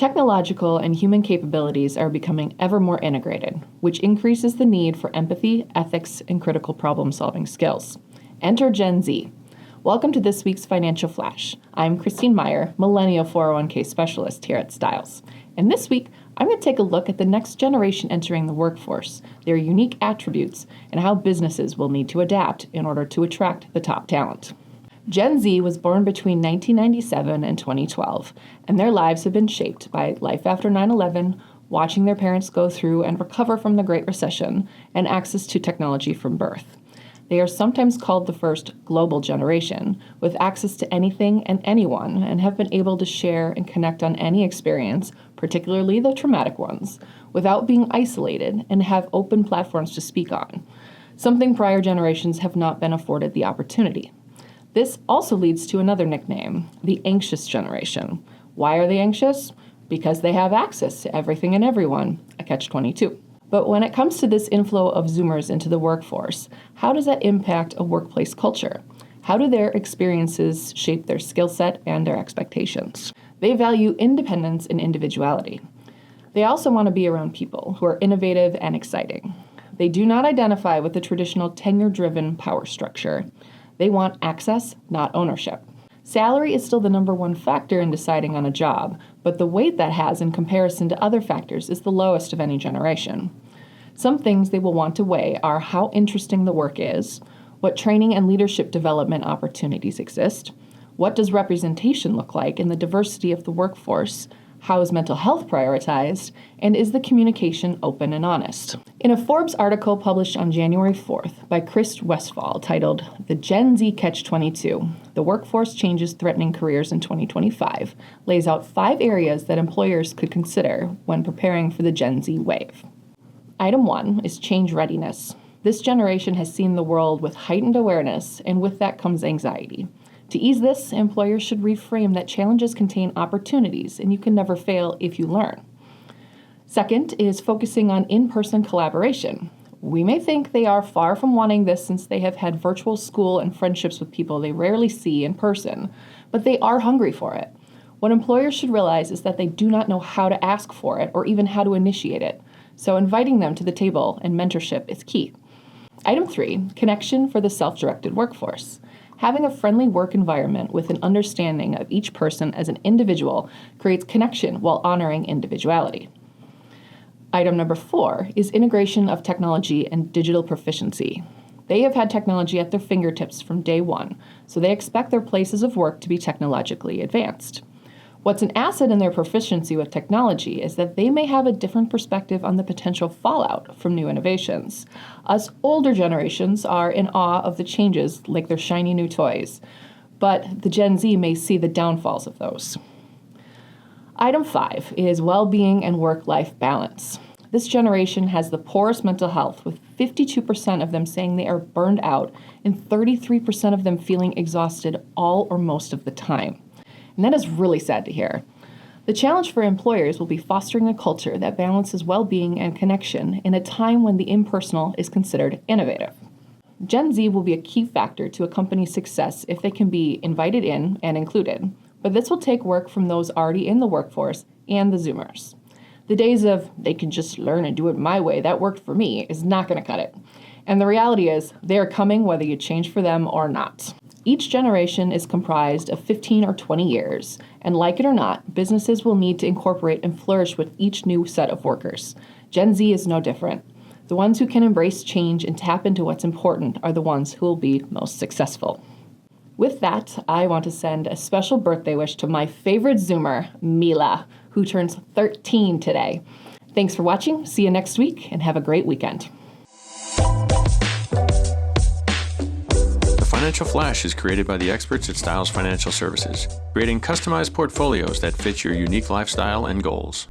Technological and human capabilities are becoming ever more integrated, which increases the need for empathy, ethics, and critical problem-solving skills. Enter Gen Z. Welcome to this week's Financial Flash. I'm Christine Meyer, Millennial 401k Specialist here at Styles. And this week, I'm going to take a look at the next generation entering the workforce, their unique attributes, and how businesses will need to adapt in order to attract the top talent. Gen Z was born between 1997 and 2012, and their lives have been shaped by life after 9/11, watching their parents go through and recover from the Great Recession, and access to technology from birth. They are sometimes called the first global generation, with access to anything and anyone, and have been able to share and connect on any experience, particularly the traumatic ones, without being isolated, and have open platforms to speak on, something prior generations have not been afforded the opportunity. This also leads to another nickname, the anxious generation. Why are they anxious? Because they have access to everything and everyone, a catch-22. But when it comes to this inflow of Zoomers into the workforce, how does that impact a workplace culture? How do their experiences shape their skill set and their expectations? They value independence and individuality. They also want to be around people who are innovative and exciting. They do not identify with the traditional tenure-driven power structure. They want access, not ownership. Salary is still the number one factor in deciding on a job, but the weight that has in comparison to other factors is the lowest of any generation. Some things they will want to weigh are how interesting the work is, what training and leadership development opportunities exist, what does representation look like in the diversity of the workforce, how is mental health prioritized, and is the communication open and honest? In a Forbes article published on January 4th by Chris Westfall titled The Gen Z Catch-22, The Workforce Changes Threatening Careers in 2025, lays out 5 areas that employers could consider when preparing for the Gen Z wave. Item 1 is change readiness. This generation has seen the world with heightened awareness, and with that comes anxiety. To ease this, employers should reframe that challenges contain opportunities, and you can never fail if you learn. Second is focusing on in-person collaboration. We may think they are far from wanting this since they have had virtual school and friendships with people they rarely see in person, but they are hungry for it. What employers should realize is that they do not know how to ask for it or even how to initiate it, so inviting them to the table and mentorship is key. Item 3, connection for the self-directed workforce. Having a friendly work environment with an understanding of each person as an individual creates connection while honoring individuality. Item number 4 is integration of technology and digital proficiency. They have had technology at their fingertips from day one, so they expect their places of work to be technologically advanced. What's an asset in their proficiency with technology is that they may have a different perspective on the potential fallout from new innovations. Us older generations are in awe of the changes like their shiny new toys, but the Gen Z may see the downfalls of those. Item 5 is well-being and work-life balance. This generation has the poorest mental health, with 52% of them saying they are burned out and 33% of them feeling exhausted all or most of the time. And that is really sad to hear. The challenge for employers will be fostering a culture that balances well-being and connection in a time when the impersonal is considered innovative. Gen Z will be a key factor to a company's success if they can be invited in and included, but this will take work from those already in the workforce and the Zoomers. The days of, they can just learn and do it my way, that worked for me, is not going to cut it. And the reality is, they are coming whether you change for them or not. Each generation is comprised of 15 or 20 years, and like it or not, businesses will need to incorporate and flourish with each new set of workers. Gen Z is no different. The ones who can embrace change and tap into what's important are the ones who will be most successful. With that, I want to send a special birthday wish to my favorite Zoomer, Mila, who turns 13 today. Thanks for watching, see you next week, and have a great weekend. Financial Flash is created by the experts at Styles Financial Services, creating customized portfolios that fit your unique lifestyle and goals.